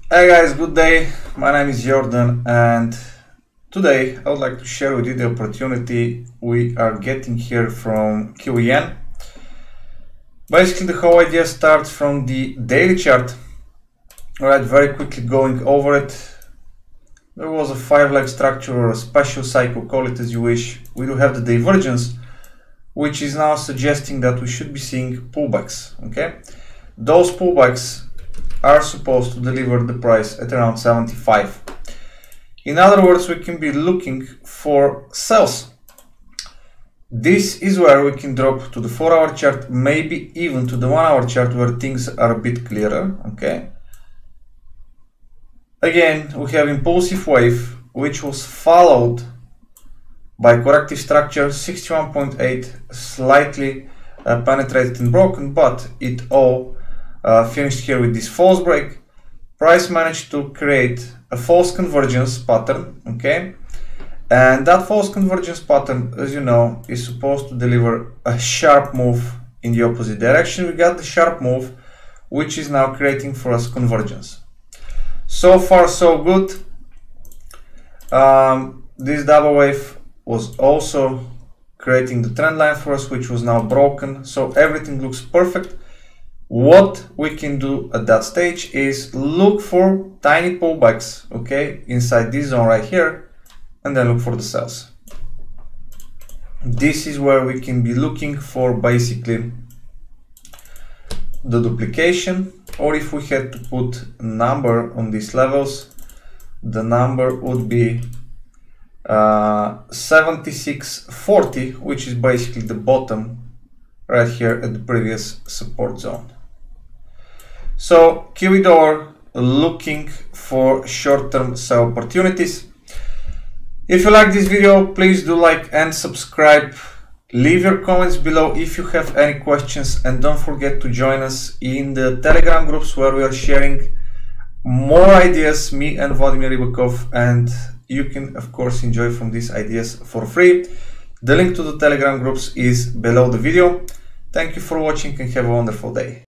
Hey guys, good day. My name is Jordan, and today I would like to share with you the opportunity we are getting here from QEN. Basically, the whole idea starts from the daily chart. Alright, very quickly going over it. There was a 5-leg structure or a special cycle, call it as you wish. We do have the divergence, which is now suggesting that we should be seeing pullbacks. Okay, those pullbacks are supposed to deliver the price at around 75. In other words, we can be looking for sells. This is where we can drop to the 4-hour chart, maybe even to the 1-hour chart, where things are a bit clearer. Okay, again we have impulsive wave, which was followed by corrective structure 61.8, slightly penetrated and broken, but it all finished here with this false break. Price managed to create a false convergence pattern. Okay, and that false convergence pattern, as you know, is supposed to deliver a sharp move in the opposite direction. We got the sharp move, which is now creating for us convergence. So far so good. This double wave was also creating the trend line for us, which was now broken, so everything looks perfect. What we can do at that stage is look for tiny pullbacks, okay, inside this zone right here, and then look for the sells. This is where we can be looking for basically the duplication, or if we had to put a number on these levels, the number would be 76.40, which is basically the bottom right here at the previous support zone. So QE looking for short-term sell opportunities. If you like this video, please do like and subscribe. Leave your comments below if you have any questions, and don't forget to join us in the Telegram groups where we are sharing more ideas, me and Vladimir Rybakov, and you can of course enjoy from these ideas for free. The link to the Telegram groups is below the video. Thank you for watching and have a wonderful day.